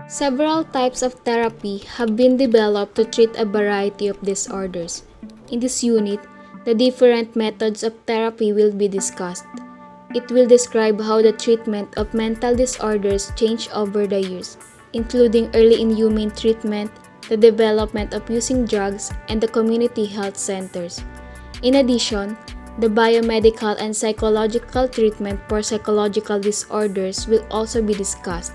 Several types of therapy have been developed to treat a variety of disorders. In this unit, the different methods of therapy will be discussed. It will describe how the treatment of mental disorders changed over the years, including early inhumane treatment, the development of using drugs, and the community health centers. In addition, the biomedical and psychological treatment for psychological disorders will also be discussed.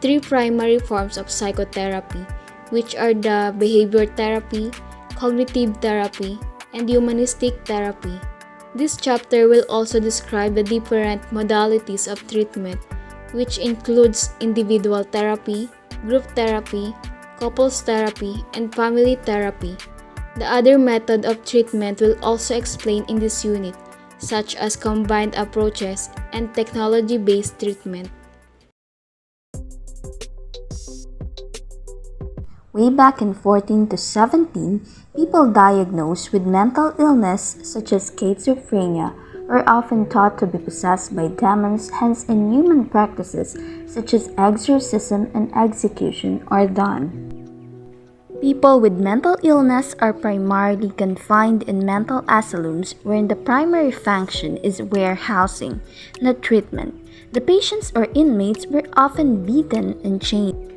Three primary forms of psychotherapy, which are the behavior therapy, cognitive therapy, and humanistic therapy. This chapter will also describe the different modalities of treatment, which includes individual therapy, group therapy, couples therapy, and family therapy. The other method of treatment will also explain in this unit, such as combined approaches and technology-based treatment. Way back in 14 to 17, people diagnosed with mental illness such as schizophrenia were often thought to be possessed by demons, hence inhuman practices such as exorcism and execution are done. People with mental illness are primarily confined in mental asylums wherein the primary function is warehousing, not treatment. The patients or inmates were often beaten and chained.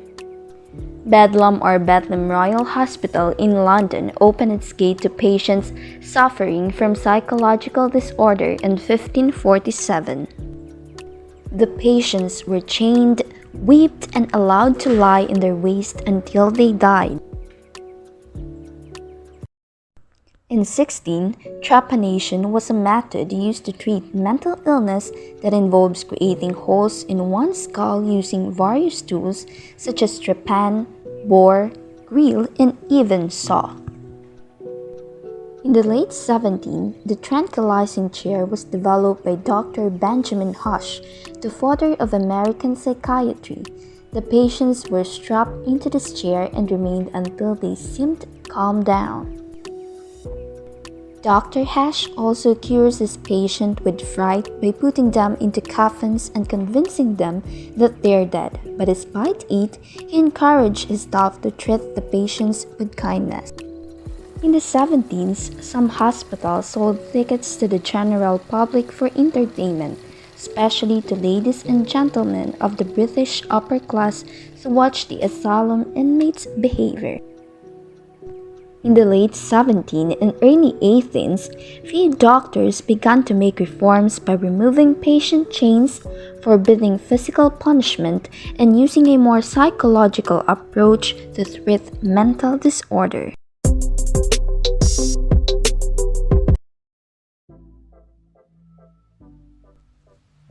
Bedlam or Bethlehem Royal Hospital in London opened its gate to patients suffering from psychological disorder in 1547. The patients were chained, whipped, and allowed to lie in their waste until they died. In 16, trepanation was a method used to treat mental illness that involves creating holes in one's skull using various tools such as trepan, bore, grill, and even saw. In the late 17, the tranquilizing chair was developed by Dr. Benjamin Hush, the father of American psychiatry. The patients were strapped into this chair and remained until they seemed calm down. Dr. Hash also cures his patient with fright by putting them into coffins and convincing them that they're dead, but despite it, he encouraged his staff to treat the patients with kindness. In the 17s, some hospitals sold tickets to the general public for entertainment, especially to ladies and gentlemen of the British upper class to watch the asylum inmates' behavior. In the late 17th and early 18th, few doctors began to make reforms by removing patient chains, forbidding physical punishment, and using a more psychological approach to treat mental disorder.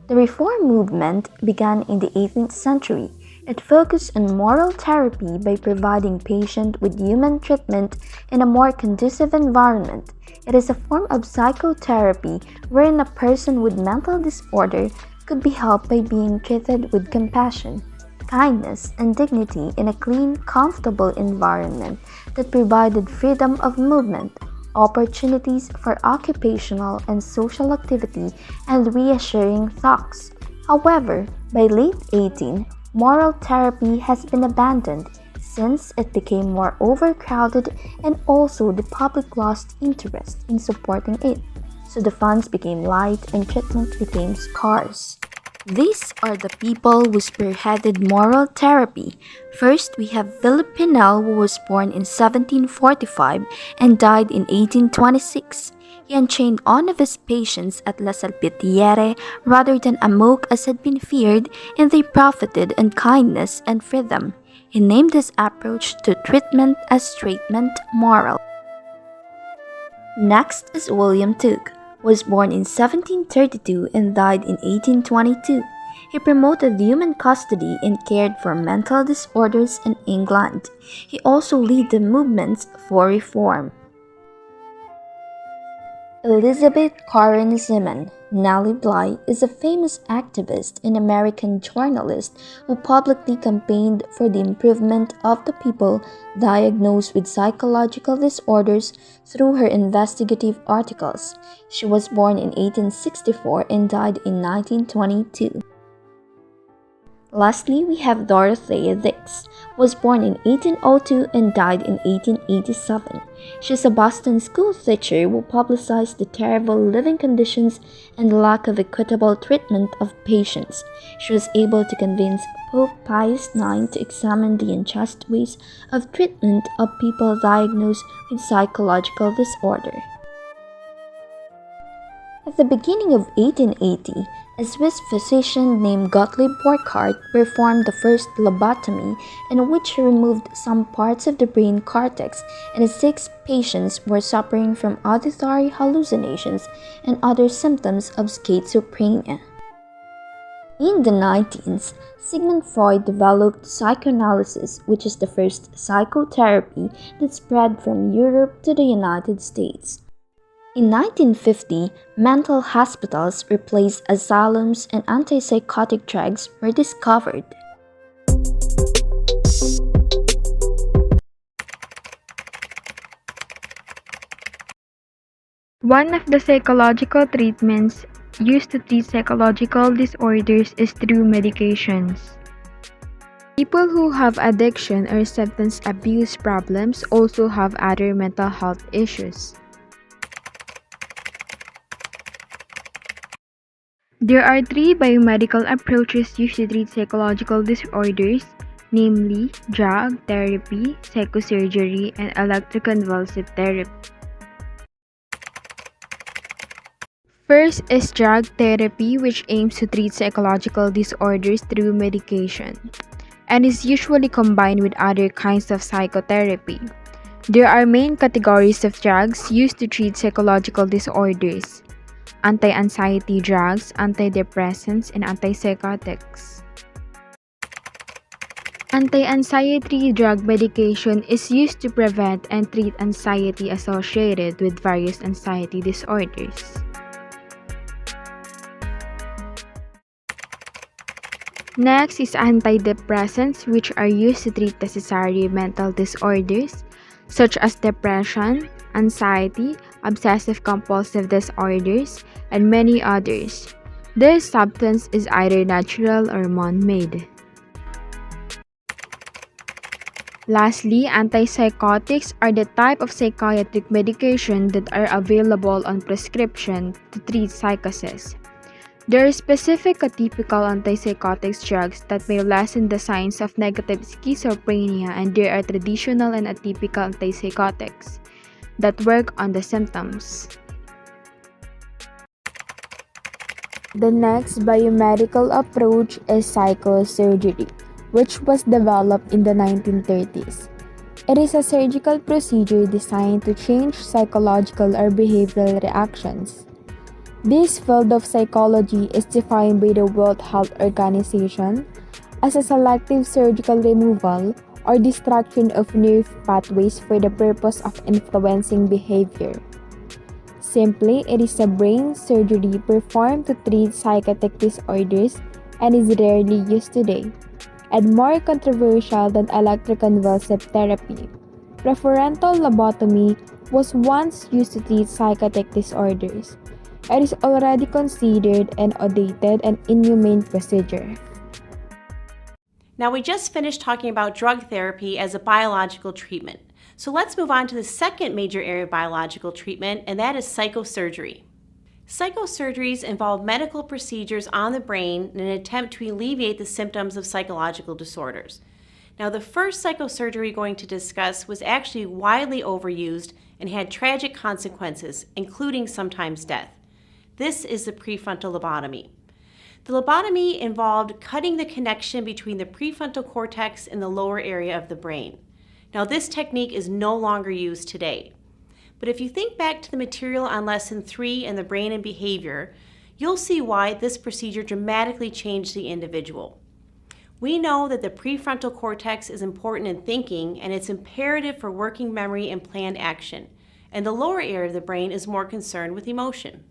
The reform movement began in the 18th century. It focused on moral therapy by providing patients with human treatment in a more conducive environment. It is a form of psychotherapy wherein a person with mental disorder could be helped by being treated with compassion, kindness, and dignity in a clean, comfortable environment that provided freedom of movement, opportunities for occupational and social activity, and reassuring thoughts. However, by late 18, moral therapy has been abandoned since it became more overcrowded and also the public lost interest in supporting it. So the funds became light and treatment became scarce. These are the people who spearheaded moral therapy. First, we have Philip Pinel, who was born in 1745 and died in 1826. He unchained one of his patients at La Salpêtrière rather than Amok as had been feared, and they profited in kindness and freedom. He named his approach to treatment as treatment moral. Next is William Tooke, was born in 1732 and died in 1822. He promoted human custody and cared for mental disorders in England. He also led the movements for reform. Elizabeth Karen Ziman, Nellie Bly, is a famous activist and American journalist who publicly campaigned for the improvement of the people diagnosed with psychological disorders through her investigative articles. She was born in 1864 and died in 1922. Lastly, we have Dorothea Dix, was born in 1802 and died in 1887. She is a Boston school teacher who publicized the terrible living conditions and lack of equitable treatment of patients. She was able to convince Pope Pius IX to examine the unjust ways of treatment of people diagnosed with psychological disorder. At the beginning of 1880, a Swiss physician named Gottlieb Burckhardt performed the first lobotomy in which he removed some parts of the brain cortex, and his 6 patients were suffering from auditory hallucinations and other symptoms of schizophrenia. In the 19th, Sigmund Freud developed psychoanalysis, which is the first psychotherapy that spread from Europe to the United States. In 1950, mental hospitals replaced asylums and antipsychotic drugs were discovered. One of the psychological treatments used to treat psychological disorders is through medications. People who have addiction or substance abuse problems also have other mental health issues. There are 3 biomedical approaches used to treat psychological disorders, namely drug therapy, psychosurgery, and electroconvulsive therapy. First is drug therapy, which aims to treat psychological disorders through medication, and is usually combined with other kinds of psychotherapy. There are main categories of drugs used to treat psychological disorders: anti-anxiety drugs, antidepressants, and antipsychotics. Anti-anxiety drug medication is used to prevent and treat anxiety associated with various anxiety disorders. Next is antidepressants, which are used to treat necessary mental disorders such as depression, anxiety, obsessive-compulsive disorders, and many others. This substance is either natural or man-made. Lastly, antipsychotics are the type of psychiatric medication that are available on prescription to treat psychosis. There are specific atypical antipsychotics drugs that may lessen the signs of negative schizophrenia, and there are traditional and atypical antipsychotics that work on the symptoms. The next biomedical approach is psychosurgery, which was developed in the 1930s. It is a surgical procedure designed to change psychological or behavioral reactions. This field of psychology is defined by the World Health Organization as a selective surgical removal or destruction of nerve pathways for the purpose of influencing behavior. Simply, it is a brain surgery performed to treat psychotic disorders and is rarely used today, and more controversial than electroconvulsive therapy. Preferential lobotomy was once used to treat psychotic disorders. It is already considered an outdated and inhumane procedure. Now, we just finished talking about drug therapy as a biological treatment. So let's move on to the second major area of biological treatment, and that is psychosurgery. Psychosurgeries involve medical procedures on the brain in an attempt to alleviate the symptoms of psychological disorders. Now, the first psychosurgery we're going to discuss was actually widely overused and had tragic consequences, including sometimes death. This is the prefrontal lobotomy. The lobotomy involved cutting the connection between the prefrontal cortex and the lower area of the brain. Now, this technique is no longer used today. But if you think back to the material on Lesson 3 in the brain and behavior, you'll see why this procedure dramatically changed the individual. We know that the prefrontal cortex is important in thinking, and it's imperative for working memory and planned action, and the lower area of the brain is more concerned with emotion.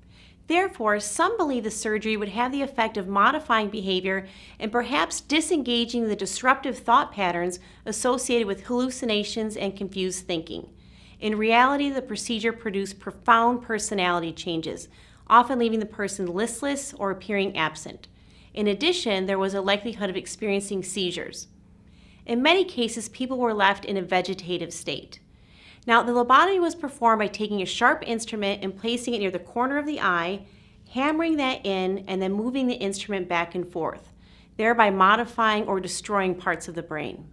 Therefore, some believe the surgery would have the effect of modifying behavior and perhaps disengaging the disruptive thought patterns associated with hallucinations and confused thinking. In reality, the procedure produced profound personality changes, often leaving the person listless or appearing absent. In addition, there was a likelihood of experiencing seizures. In many cases, people were left in a vegetative state. Now, the lobotomy was performed by taking a sharp instrument and placing it near the corner of the eye, hammering that in, and then moving the instrument back and forth, thereby modifying or destroying parts of the brain.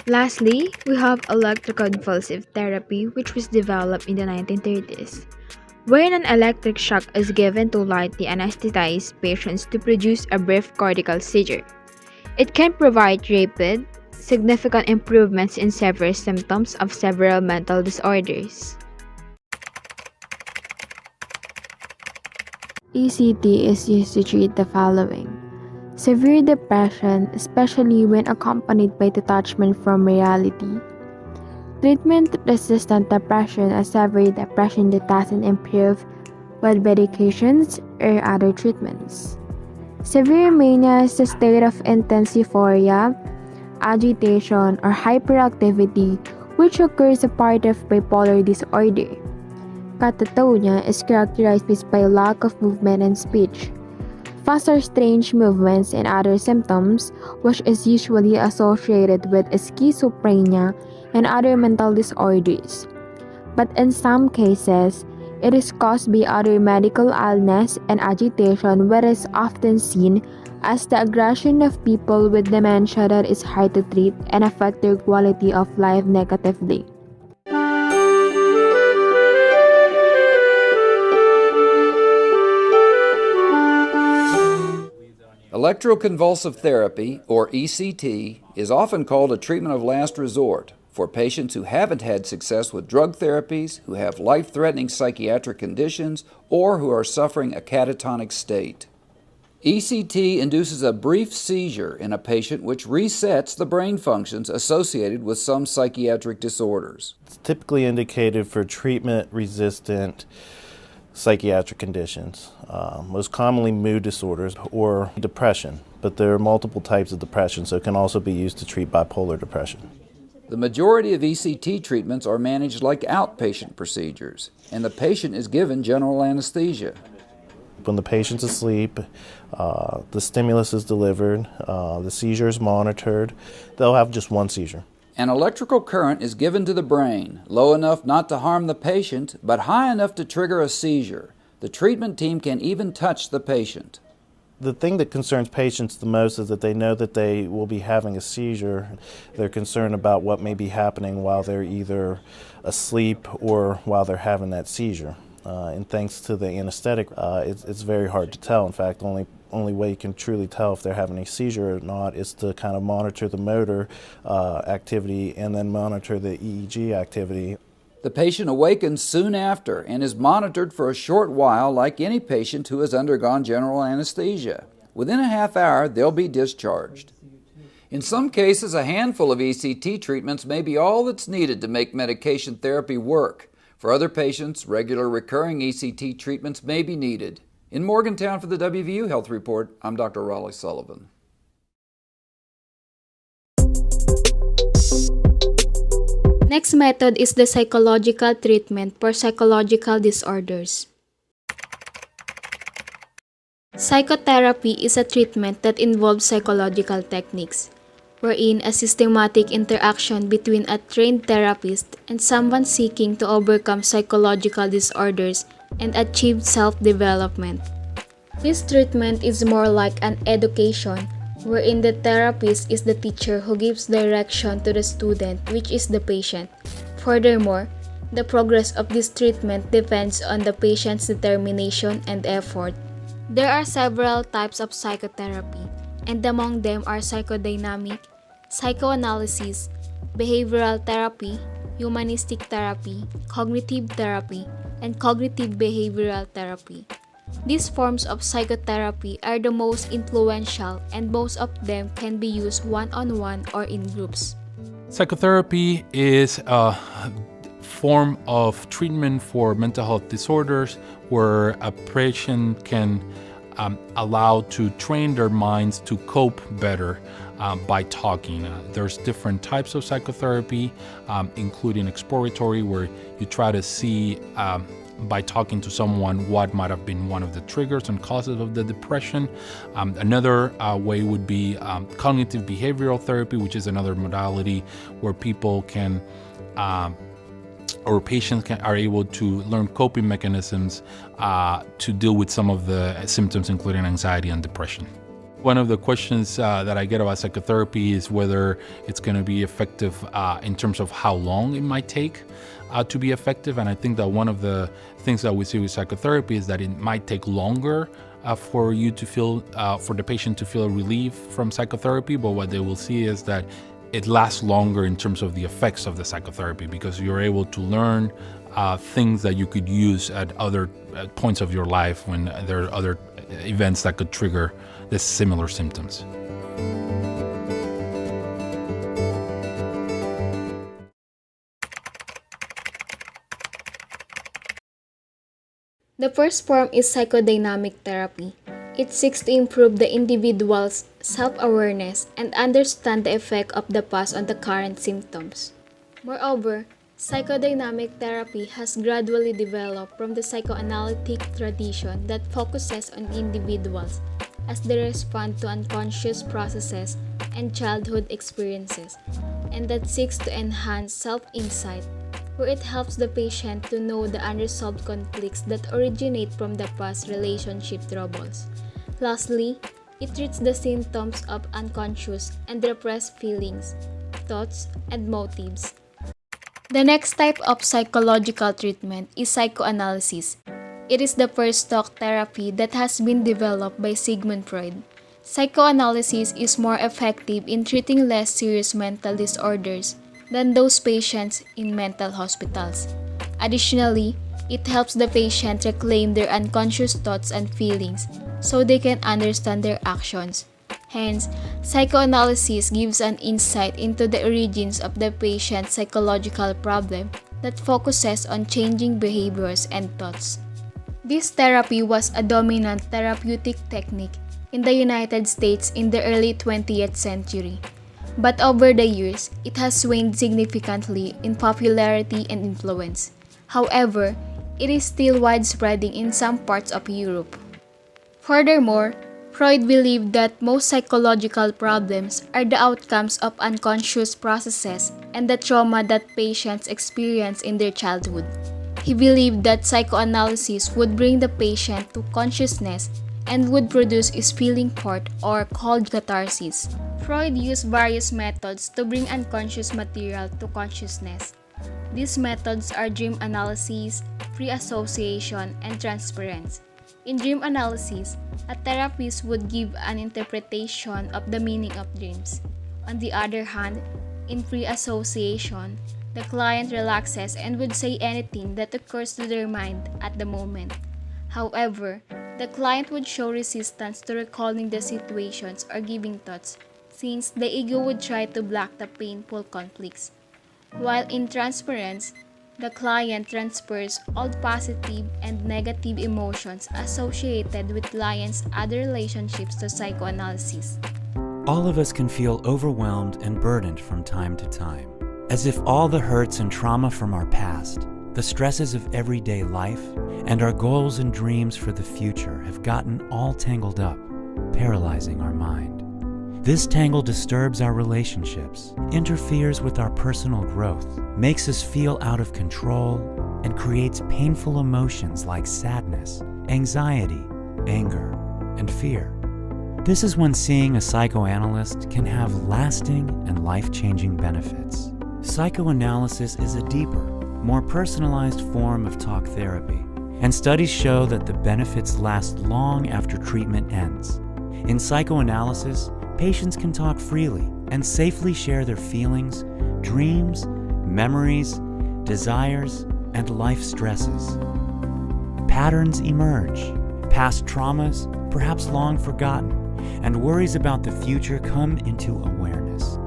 Lastly, we have electroconvulsive therapy, which was developed in the 1930s, wherein an electric shock is given to lightly anesthetized patients to produce a brief cortical seizure. It can provide rapid, significant improvements in severe symptoms of several mental disorders. ECT is used to treat the following: severe depression, especially when accompanied by detachment from reality; treatment-resistant depression, a severe depression that doesn't improve with medications or other treatments; severe mania is a state of intense euphoria, agitation, or hyperactivity which occurs as part of bipolar disorder. Catatonia is characterized by lack of movement and speech, fast or strange movements, and other symptoms, which is usually associated with schizophrenia and other mental disorders. But in some cases, it is caused by other medical illness and agitation, where it is often seen as the aggression of people with dementia that is hard to treat and affect their quality of life negatively. Electroconvulsive therapy, or ECT, is often called a treatment of last resort for patients who haven't had success with drug therapies, who have life-threatening psychiatric conditions, or who are suffering a catatonic state. ECT induces a brief seizure in a patient which resets the brain functions associated with some psychiatric disorders. It's typically indicated for treatment-resistant psychiatric conditions, most commonly mood disorders or depression, but there are multiple types of depression, so it can also be used to treat bipolar depression. The majority of ECT treatments are managed like outpatient procedures, and the patient is given general anesthesia. When the patient's asleep, the stimulus is delivered, the seizure is monitored, they'll have just one seizure. An electrical current is given to the brain, low enough not to harm the patient, but high enough to trigger a seizure. The treatment team can even touch the patient. The thing that concerns patients the most is that they know that they will be having a seizure. They're concerned about what may be happening while they're either asleep or while they're having that seizure. And thanks to the anesthetic, it's very hard to tell. In fact, only way you can truly tell if they're having a seizure or not is to kind of monitor the motor activity and then monitor the EEG activity. The patient awakens soon after and is monitored for a short while like any patient who has undergone general anesthesia. Within a half hour, they'll be discharged. In some cases, a handful of ECT treatments may be all that's needed to make medication therapy work. For other patients, regular recurring ECT treatments may be needed. In Morgantown for the WVU Health Report, I'm Dr. Raleigh Sullivan. Next method is the psychological treatment for psychological disorders. Psychotherapy is a treatment that involves psychological techniques, wherein a systematic interaction between a trained therapist and someone seeking to overcome psychological disorders and achieve self-development. This treatment is more like an education, wherein the therapist is the teacher who gives direction to the student, which is the patient. Furthermore, the progress of this treatment depends on the patient's determination and effort. There are several types of psychotherapy, and among them are psychodynamic, psychoanalysis, behavioral therapy, humanistic therapy, cognitive therapy, and cognitive behavioral therapy. These forms of psychotherapy are the most influential, and most of them can be used one-on-one or in groups. Psychotherapy is a form of treatment for mental health disorders where a patient can allow to train their minds to cope better by talking. There's different types of psychotherapy, including exploratory, where you try to see by talking to someone what might have been one of the triggers and causes of the depression. Another way would be cognitive behavioral therapy, which is another modality where people can or patients are able to learn coping mechanisms to deal with some of the symptoms, including anxiety and depression. One of the questions that I get about psychotherapy is whether it's going to be effective in terms of how long it might take to be effective. And I think that one of the things that we see with psychotherapy is that it might take longer for you to feel, for the patient to feel relief from psychotherapy. But what they will see is that it lasts longer in terms of the effects of the psychotherapy, because you're able to learn things that you could use at other points of your life when there are other events that could trigger the similar symptoms. The first form is psychodynamic therapy. It seeks to improve the individual's self-awareness and understand the effect of the past on the current symptoms. Moreover, psychodynamic therapy has gradually developed from the psychoanalytic tradition that focuses on individuals as they respond to unconscious processes and childhood experiences, and that seeks to enhance self-insight, where it helps the patient to know the unresolved conflicts that originate from the past relationship troubles. Lastly, it treats the symptoms of unconscious and repressed feelings, thoughts, and motives. The next type of psychological treatment is psychoanalysis. It is the first talk therapy that has been developed by Sigmund Freud. Psychoanalysis is more effective in treating less serious mental disorders than those patients in mental hospitals. Additionally, it helps the patient reclaim their unconscious thoughts and feelings so they can understand their actions. Hence, psychoanalysis gives an insight into the origins of the patient's psychological problem that focuses on changing behaviors and thoughts. This therapy was a dominant therapeutic technique in the United States in the early 20th century, but over the years, it has waned significantly in popularity and influence. However, it is still widespreading in some parts of Europe. Furthermore, Freud believed that most psychological problems are the outcomes of unconscious processes and the trauma that patients experience in their childhood. He believed that psychoanalysis would bring the patient to consciousness and would produce a feeling port or called catharsis. Freud used various methods to bring unconscious material to consciousness. These methods are dream analysis, free association, and transference. In dream analysis, a therapist would give an interpretation of the meaning of dreams. On the other hand, in free association, the client relaxes and would say anything that occurs to their mind at the moment. However, the client would show resistance to recalling the situations or giving thoughts, since the ego would try to block the painful conflicts. While in transference, the client transfers all positive and negative emotions associated with client's other relationships to psychoanalysis. All of us can feel overwhelmed and burdened from time to time, as if all the hurts and trauma from our past, the stresses of everyday life, and our goals and dreams for the future have gotten all tangled up, paralyzing our mind. This tangle disturbs our relationships, interferes with our personal growth, makes us feel out of control, and creates painful emotions like sadness, anxiety, anger, and fear. This is when seeing a psychoanalyst can have lasting and life-changing benefits. Psychoanalysis is a deeper, more personalized form of talk therapy, and studies show that the benefits last long after treatment ends. In psychoanalysis, patients can talk freely and safely share their feelings, dreams, memories, desires, and life stresses. Patterns emerge, past traumas, perhaps long forgotten, and worries about the future come into awareness.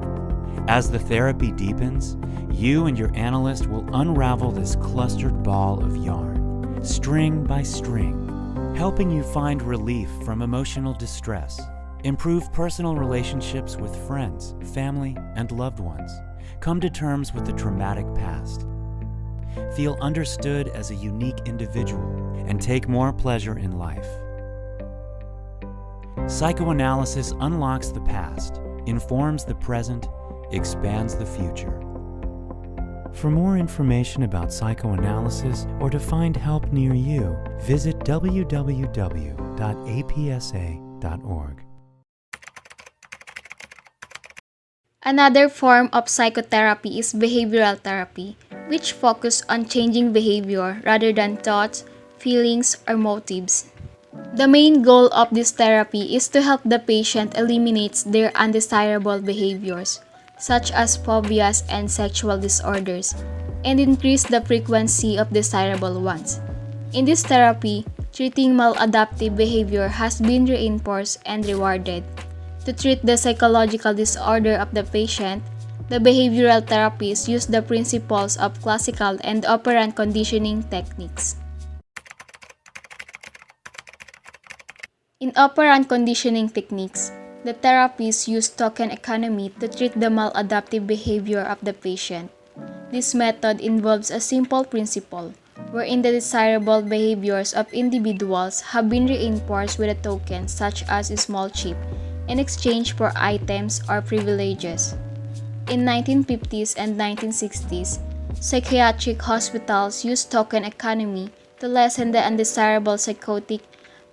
As the therapy deepens, you and your analyst will unravel this clustered ball of yarn, string by string, helping you find relief from emotional distress, improve personal relationships with friends, family, and loved ones, come to terms with the traumatic past. feel understood as a unique individual, and take more pleasure in life. Psychoanalysis unlocks the past, informs the present, expands the future. For more information about psychoanalysis or to find help near you, visit www.apsa.org. Another form of psychotherapy is behavioral therapy, which focuses on changing behavior rather than thoughts, feelings, or motives. The main goal of this therapy is to help the patient eliminate their undesirable behaviors, such as phobias and sexual disorders, and increase the frequency of desirable ones. In this therapy, treating maladaptive behavior has been reinforced and rewarded. To treat the psychological disorder of the patient, the behavioral therapists use the principles of classical and operant conditioning techniques. In operant conditioning techniques, the therapists use token economy to treat the maladaptive behavior of the patient. This method involves a simple principle, wherein the desirable behaviors of individuals have been reinforced with a token such as a small chip in exchange for items or privileges. In 1950s and 1960s, psychiatric hospitals used token economy to lessen the undesirable psychotic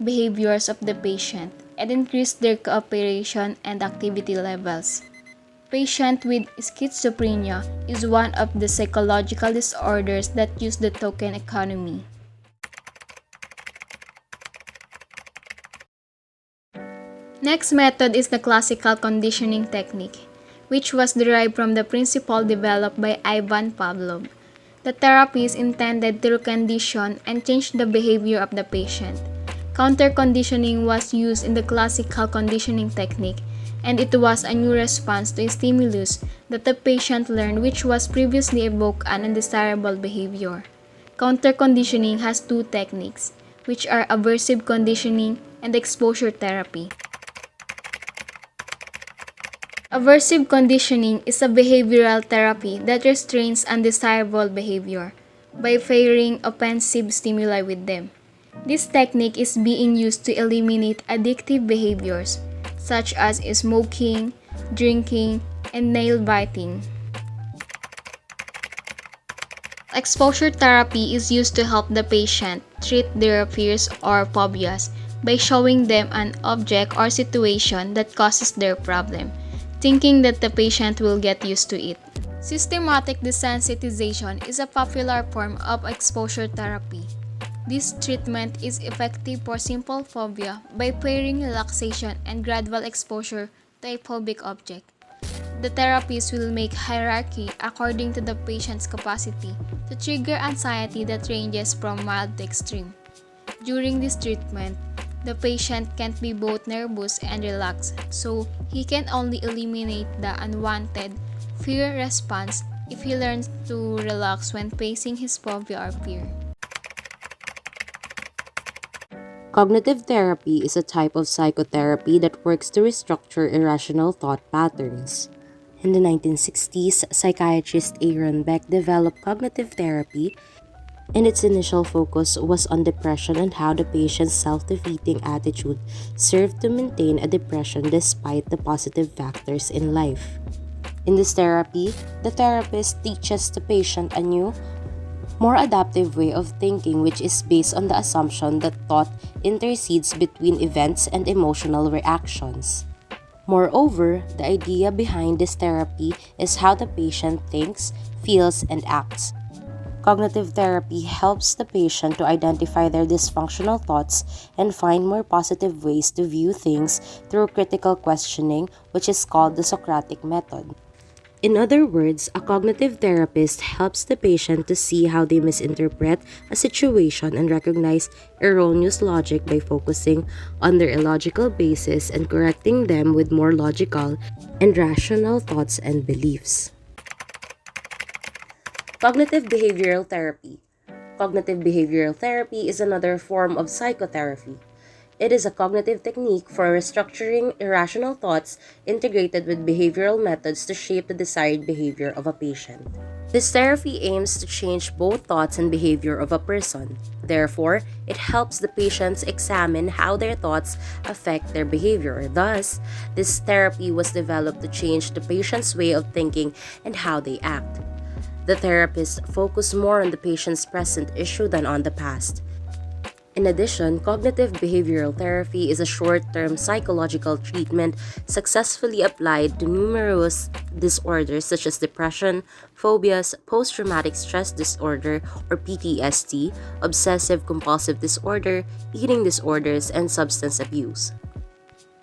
behaviors of the patient and increase their cooperation and activity levels. Patient with schizophrenia is one of the psychological disorders that use the token economy. Next method is the classical conditioning technique, which was derived from the principle developed by Ivan Pavlov. The therapy is intended to recondition and change the behavior of the patient. Counter-conditioning was used in the classical conditioning technique, and it was a new response to a stimulus that the patient learned which was previously evoked an undesirable behavior. Counter-conditioning has two techniques, which are aversive conditioning and exposure therapy. Aversive conditioning is a behavioral therapy that restrains undesirable behavior by pairing offensive stimuli with them. This technique is being used to eliminate addictive behaviors such as smoking, drinking, and nail biting. Exposure therapy is used to help the patient treat their fears or phobias by showing them an object or situation that causes their problem, thinking that the patient will get used to it. Systematic desensitization is a popular form of exposure therapy. This treatment is effective for simple phobia by pairing relaxation and gradual exposure to a phobic object. The therapist will make hierarchy according to the patient's capacity to trigger anxiety that ranges from mild to extreme. During this treatment, the patient can't be both nervous and relaxed, so he can only eliminate the unwanted fear response if he learns to relax when facing his phobia or fear. Cognitive therapy is a type of psychotherapy that works to restructure irrational thought patterns. In the 1960s, psychiatrist Aaron Beck developed cognitive therapy, and its initial focus was on depression and how the patient's self-defeating attitude served to maintain a depression despite the positive factors in life. In this therapy, the therapist teaches the patient a new, more adaptive way of thinking, which is based on the assumption that thought intercedes between events and emotional reactions. Moreover, the idea behind this therapy is how the patient thinks, feels, and acts. Cognitive therapy helps the patient to identify their dysfunctional thoughts and find more positive ways to view things through critical questioning, which is called the Socratic method. In other words, a cognitive therapist helps the patient to see how they misinterpret a situation and recognize erroneous logic by focusing on their illogical basis and correcting them with more logical and rational thoughts and beliefs. Cognitive behavioral therapy. Cognitive behavioral therapy is another form of psychotherapy. It is a cognitive technique for restructuring irrational thoughts integrated with behavioral methods to shape the desired behavior of a patient. This therapy aims to change both thoughts and behavior of a person. Therefore, it helps the patients examine how their thoughts affect their behavior. Thus, this therapy was developed to change the patient's way of thinking and how they act. The therapist focused more on the patient's present issue than on the past. In addition, cognitive behavioral therapy is a short-term psychological treatment successfully applied to numerous disorders such as depression, phobias, post-traumatic stress disorder or PTSD, obsessive compulsive disorder, eating disorders, and substance abuse.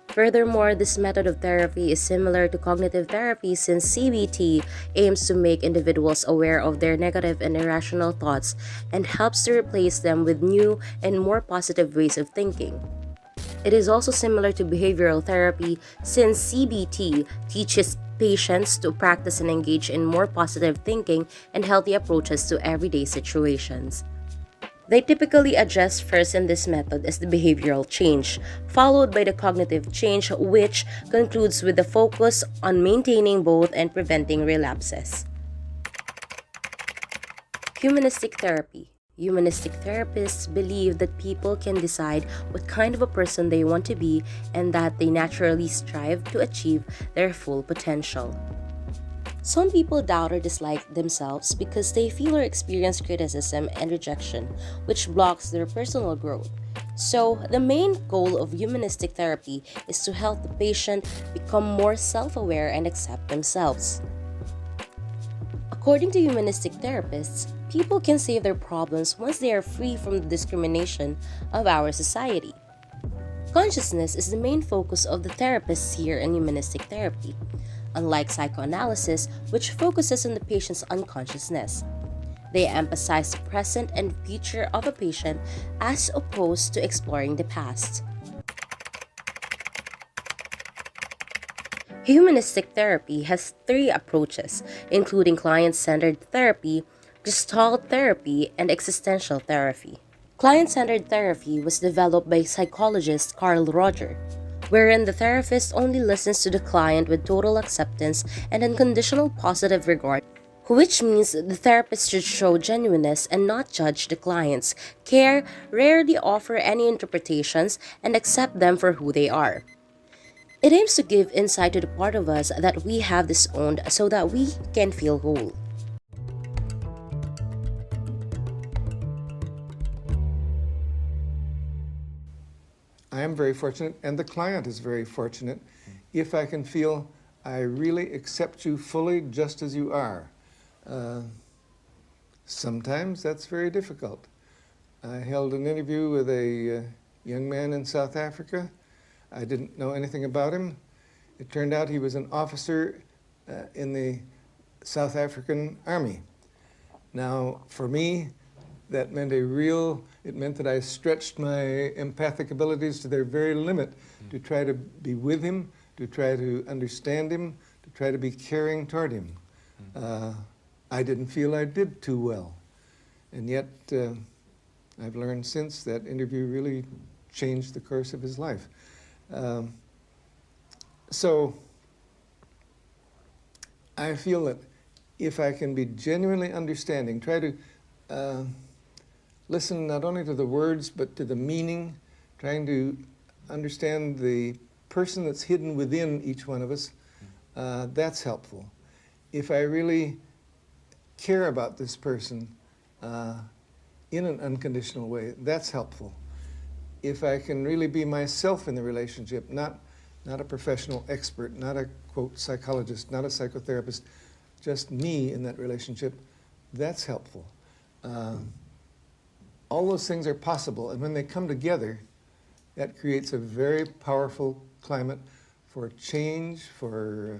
Furthermore, this method of therapy is similar to cognitive therapy since CBT aims to make individuals aware of their negative and irrational thoughts and helps to replace them with new and more positive ways of thinking. It is also similar to behavioral therapy since CBT teaches patients to practice and engage in more positive thinking and healthy approaches to everyday situations. They typically address first in this method as the behavioral change, followed by the cognitive change, which concludes with the focus on maintaining both and preventing relapses. Humanistic therapy. Humanistic therapists believe that people can decide what kind of a person they want to be and that they naturally strive to achieve their full potential. Some people doubt or dislike themselves because they feel or experience criticism and rejection, which blocks their personal growth. So, the main goal of humanistic therapy is to help the patient become more self-aware and accept themselves. According to humanistic therapists, people can save their problems once they are free from the discrimination of our society. Consciousness is the main focus of the therapists here in humanistic therapy, unlike psychoanalysis, which focuses on the patient's unconsciousness. They emphasize the present and future of a patient as opposed to exploring the past. Humanistic therapy has three approaches, including client-centered therapy, Gestalt therapy, and existential therapy. Client-centered therapy was developed by psychologist Carl Roger, wherein the therapist only listens to the client with total acceptance and unconditional positive regard, which means the therapist should show genuineness and not judge the clients, care, rarely offer any interpretations, and accept them for who they are. It aims to give insight to the part of us that we have disowned so that we can feel whole. I am very fortunate, and the client is very fortunate, if I can feel I really accept you fully just as you are. Sometimes that's very difficult. I held an interview with a young man in South Africa. I didn't know anything about him. It turned out he was an officer in the South African Army. Now, for me, that meant it meant that I stretched my empathic abilities to their very limit to try to be with him, to try to understand him, to try to be caring toward him. I didn't feel I did too well. And yet, I've learned since that interview really changed the course of his life. So, I feel that if I can be genuinely understanding, try to listen not only to the words, but to the meaning, trying to understand the person that's hidden within each one of us, that's helpful. If I really care about this person in an unconditional way, that's helpful. If I can really be myself in the relationship, not a professional expert, not a, quote, psychologist, not a psychotherapist, just me in that relationship, that's helpful. All those things are possible, and when they come together, that creates a very powerful climate for change, for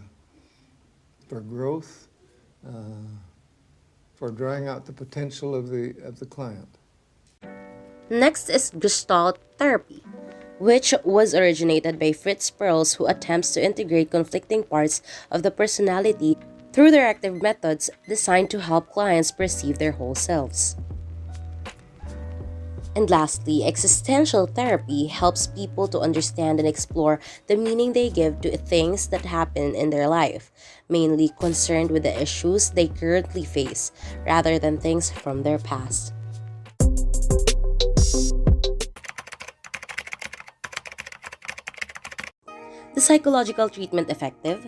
growth, for drawing out the potential of the client. Next is Gestalt therapy, which was originated by Fritz Perls, who attempts to integrate conflicting parts of the personality through directive methods designed to help clients perceive their whole selves. And lastly, existential therapy helps people to understand and explore the meaning they give to things that happen in their life, mainly concerned with the issues they currently face rather than things from their past. The psychological treatment effective?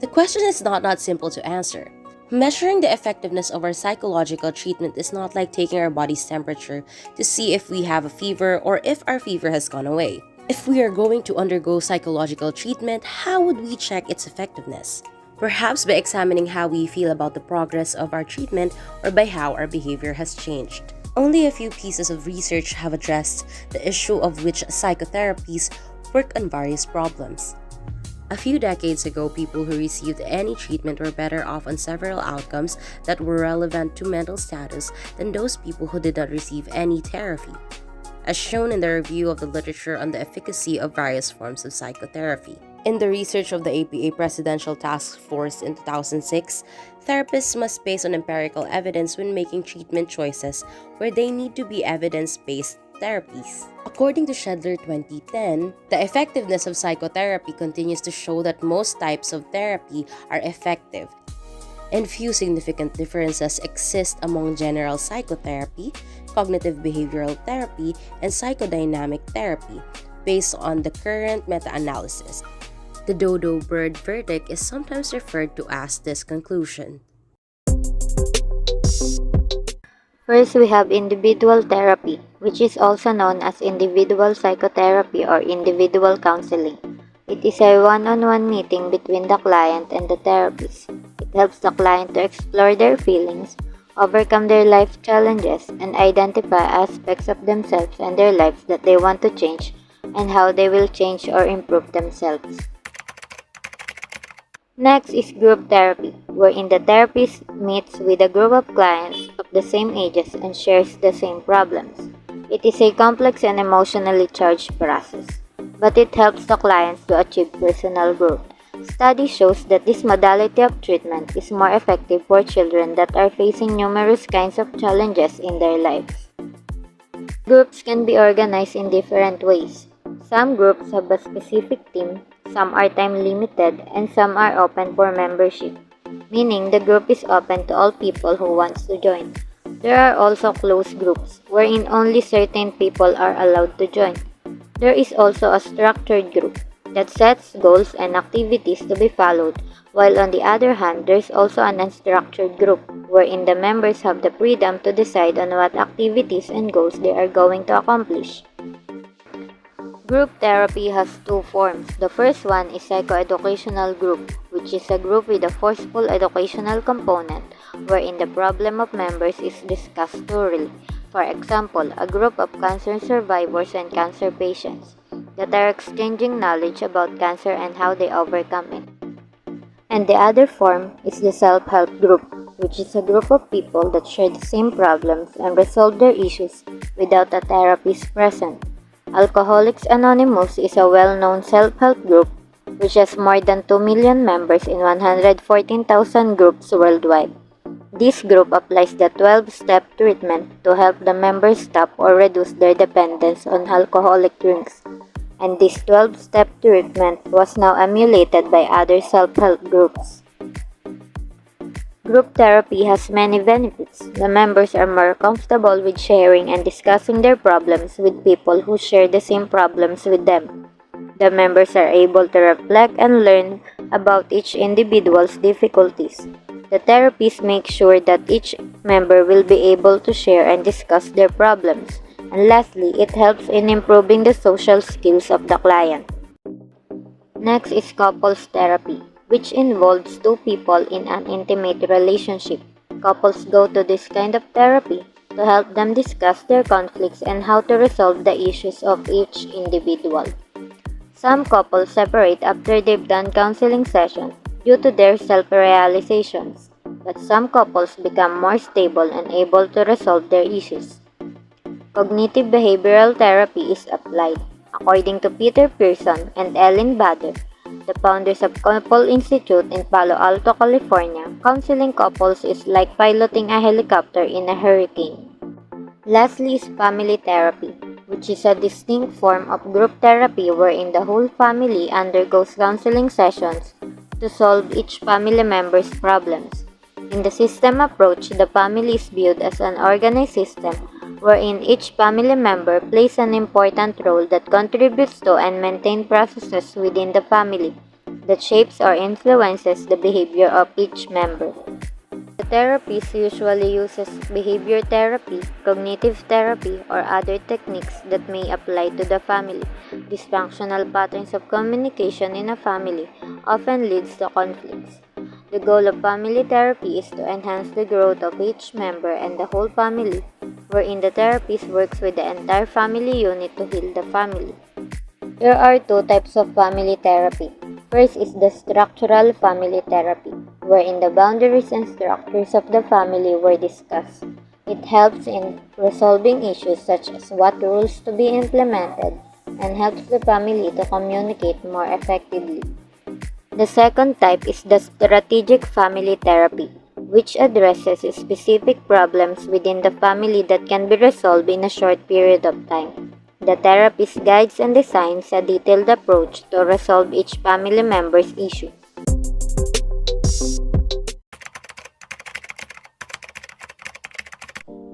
The question is not simple to answer. Measuring the effectiveness of our psychological treatment is not like taking our body's temperature to see if we have a fever or if our fever has gone away. If we are going to undergo psychological treatment, how would we check its effectiveness? Perhaps by examining how we feel about the progress of our treatment or by how our behavior has changed. Only a few pieces of research have addressed the issue of which psychotherapies work on various problems. A few decades ago, people who received any treatment were better off on several outcomes that were relevant to mental status than those people who did not receive any therapy, as shown in the review of the literature on the efficacy of various forms of psychotherapy. In the research of the APA Presidential Task Force in 2006, therapists must base on empirical evidence when making treatment choices where they need to be evidence-based therapies. According to Shedler 2010, the effectiveness of psychotherapy continues to show that most types of therapy are effective, and few significant differences exist among general psychotherapy, cognitive behavioral therapy, and psychodynamic therapy, based on the current meta-analysis. The dodo bird verdict is sometimes referred to as this conclusion. First, we have individual therapy, which is also known as individual psychotherapy or individual counseling. It is a one-on-one meeting between the client and the therapist. It helps the client to explore their feelings, overcome their life challenges, and identify aspects of themselves and their lives that they want to change and how they will change or improve themselves. Next is group therapy, wherein the therapist meets with a group of clients of the same ages and shares the same problems. It is a complex and emotionally charged process, but it helps the clients to achieve personal growth. Study shows that this modality of treatment is more effective for children that are facing numerous kinds of challenges in their lives. Groups can be organized in different ways. Some groups have a specific theme, some are time-limited, and some are open for membership, meaning the group is open to all people who want to join. There are also closed groups, wherein only certain people are allowed to join. There is also a structured group that sets goals and activities to be followed, while on the other hand, there is also an unstructured group, wherein the members have the freedom to decide on what activities and goals they are going to accomplish. Group therapy has two forms. The first one is psychoeducational group, which is a group with a forceful educational component, wherein the problem of members is discussed thoroughly. For example, a group of cancer survivors and cancer patients that are exchanging knowledge about cancer and how they overcome it. And the other form is the self-help group, which is a group of people that share the same problems and resolve their issues without a therapist present. Alcoholics Anonymous is a well-known self-help group which has more than 2 million members in 114,000 groups worldwide. This group applies the 12-step treatment to help the members stop or reduce their dependence on alcoholic drinks. And this 12-step treatment was now emulated by other self-help groups. Group therapy has many benefits. The members are more comfortable with sharing and discussing their problems with people who share the same problems with them. The members are able to reflect and learn about each individual's difficulties. The therapist makes sure that each member will be able to share and discuss their problems. And lastly, it helps in improving the social skills of the client. Next is couples therapy, which involves two people in an intimate relationship. Couples go to this kind of therapy to help them discuss their conflicts and how to resolve the issues of each individual. Some couples separate after they've done counseling sessions due to their self-realizations, but some couples become more stable and able to resolve their issues. Cognitive behavioral therapy is applied. According to Peter Pearson and Ellen Bader, the founders of Couple Institute in Palo Alto, California, counseling couples is like piloting a helicopter in a hurricane. Lastly is family therapy, which is a distinct form of group therapy wherein the whole family undergoes counseling sessions to solve each family member's problems. In the system approach, the family is viewed as an organized system wherein each family member plays an important role that contributes to and maintains processes within the family that shapes or influences the behavior of each member. The therapist usually uses behavior therapy, cognitive therapy, or other techniques that may apply to the family. Dysfunctional patterns of communication in a family often leads to conflicts. The goal of family therapy is to enhance the growth of each member and the whole family, wherein the therapist works with the entire family unit to heal the family. There are two types of family therapy. First is the structural family therapy, wherein the boundaries and structures of the family were discussed. It helps in resolving issues such as what rules to be implemented and helps the family to communicate more effectively. The second type is the strategic family therapy, which addresses specific problems within the family that can be resolved in a short period of time. The therapist guides and designs a detailed approach to resolve each family member's issue.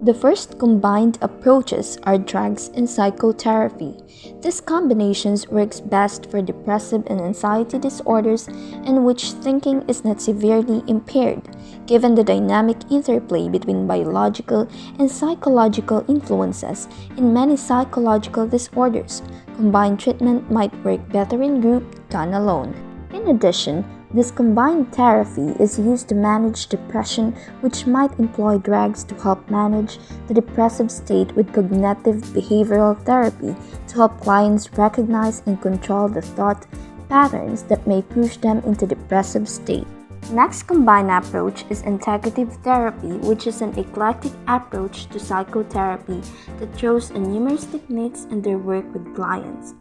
The first combined approaches are drugs and psychotherapy. This combination works best for depressive and anxiety disorders in which thinking is not severely impaired, given the dynamic interplay between biological and psychological influences in many psychological disorders. Combined treatment might work better in group than alone. In addition, this combined therapy is used to manage depression, which might employ drugs to help manage the depressive state with cognitive behavioral therapy to help clients recognize and control the thought patterns that may push them into depressive state. Next combined approach is integrative therapy, which is an eclectic approach to psychotherapy that throws in numerous techniques in their work with clients.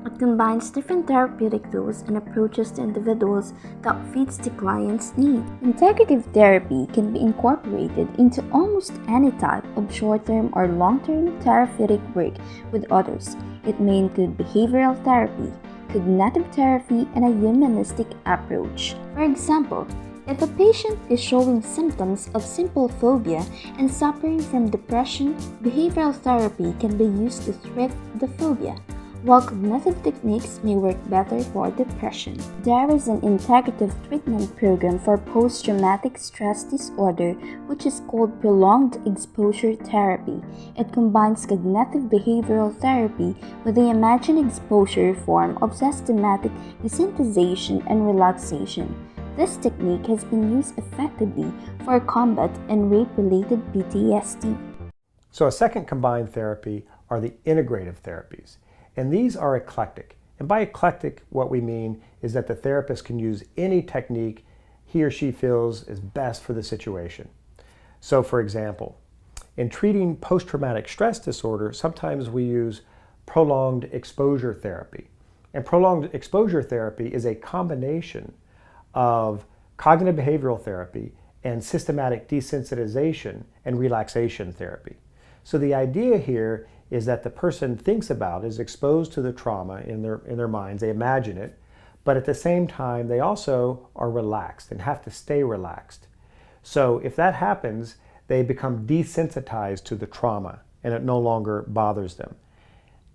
It combines different therapeutic tools and approaches to individuals that fits the client's need. Integrative therapy can be incorporated into almost any type of short-term or long-term therapeutic work with others. It may include behavioral therapy, cognitive therapy, and a humanistic approach. For example, if a patient is showing symptoms of simple phobia and suffering from depression, behavioral therapy can be used to treat the phobia, while cognitive techniques may work better for depression. There is an integrative treatment program for post-traumatic stress disorder, which is called prolonged exposure therapy. It combines cognitive behavioral therapy with the imagined exposure form of systematic desensitization and relaxation. This technique has been used effectively for combat and rape-related PTSD. So a second combined therapy are the integrative therapies. And these are eclectic. And by eclectic, what we mean is that the therapist can use any technique he or she feels is best for the situation. So for example, in treating post-traumatic stress disorder, sometimes we use prolonged exposure therapy. And prolonged exposure therapy is a combination of cognitive behavioral therapy and systematic desensitization and relaxation therapy. So the idea here is that the person thinks about, is exposed to the trauma in their minds, they imagine it, but at the same time they also are relaxed and have to stay relaxed. So if that happens, they become desensitized to the trauma and it no longer bothers them.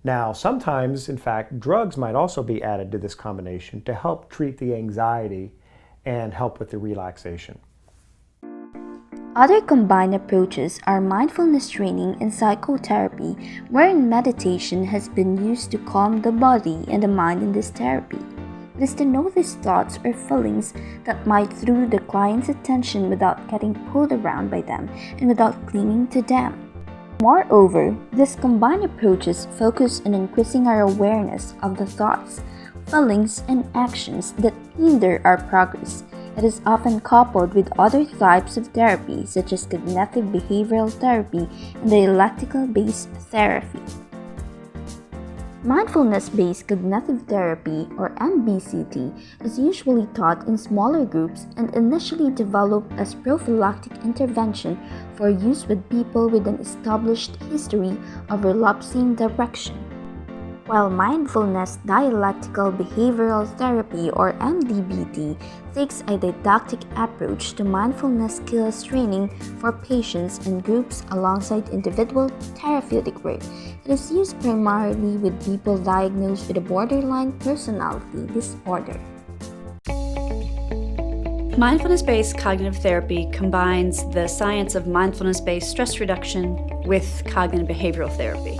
Now sometimes, in fact, drugs might also be added to this combination to help treat the anxiety and help with the relaxation. Other combined approaches are mindfulness training and psychotherapy, wherein meditation has been used to calm the body and the mind in this therapy. It is to notice thoughts or feelings that might throw the client's attention without getting pulled around by them and without clinging to them. Moreover, these combined approaches focus on increasing our awareness of the thoughts, feelings, and actions that hinder our progress. It is often coupled with other types of therapy such as cognitive behavioral therapy and dialectical-based therapy. Mindfulness-based cognitive therapy, or MBCT, is usually taught in smaller groups and initially developed as prophylactic intervention for use with people with an established history of relapsing depression. While mindfulness dialectical behavioral therapy, or MDBT, takes a didactic approach to mindfulness skills training for patients and groups alongside individual therapeutic work, it is used primarily with people diagnosed with a borderline personality disorder. Mindfulness-based cognitive therapy combines the science of mindfulness-based stress reduction with cognitive behavioral therapy.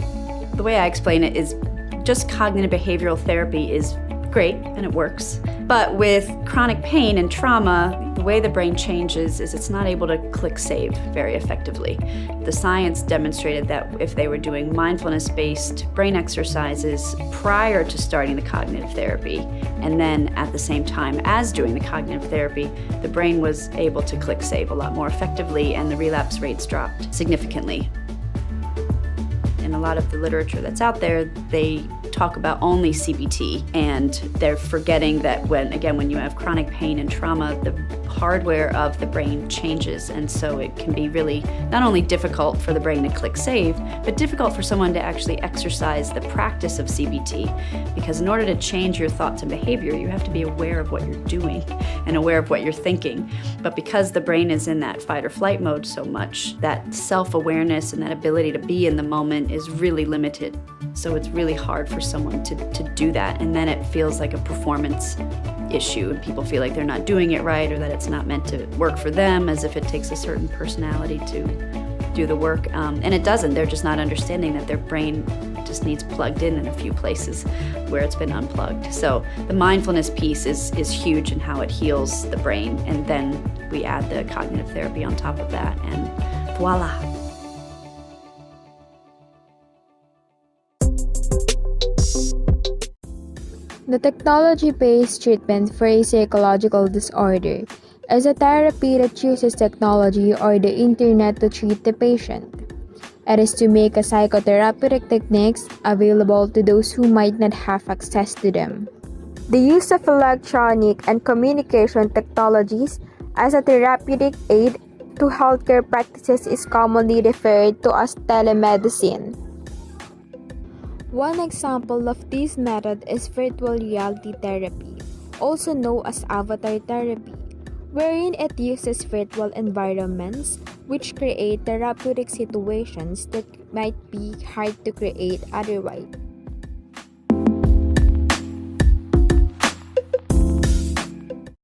The way I explain it is just cognitive behavioral therapy is great and it works, but with chronic pain and trauma, the way the brain changes is it's not able to click save very effectively. The science demonstrated that if they were doing mindfulness-based brain exercises prior to starting the cognitive therapy, and then at the same time as doing the cognitive therapy, the brain was able to click save a lot more effectively and the relapse rates dropped significantly. In a lot of the literature that's out there, they talk about only CBT, and they're forgetting that when you have chronic pain and trauma, the hardware of the brain changes, and so it can be really not only difficult for the brain to click save, but difficult for someone to actually exercise the practice of CBT, because in order to change your thoughts and behavior, you have to be aware of what you're doing and aware of what you're thinking. But because the brain is in that fight or flight mode so much, that self-awareness and that ability to be in the moment is really limited. So it's really hard for someone to do that, and then it feels like a performance issue, and people feel like they're not doing it right or that it's not meant to work for them, as if it takes a certain personality to do the work, and it doesn't. They're just not understanding that their brain just needs plugged in a few places where it's been unplugged. So the mindfulness piece is huge in how it heals the brain, and then we add the cognitive therapy on top of that, and voila. The technology-based treatment for a psychological disorder is a therapy that uses technology or the internet to treat the patient. It is to make a psychotherapeutic techniques available to those who might not have access to them. The use of electronic and communication technologies as a therapeutic aid to healthcare practices is commonly referred to as telemedicine. One example of this method is virtual reality therapy, also known as avatar therapy, wherein it uses virtual environments which create therapeutic situations that might be hard to create otherwise.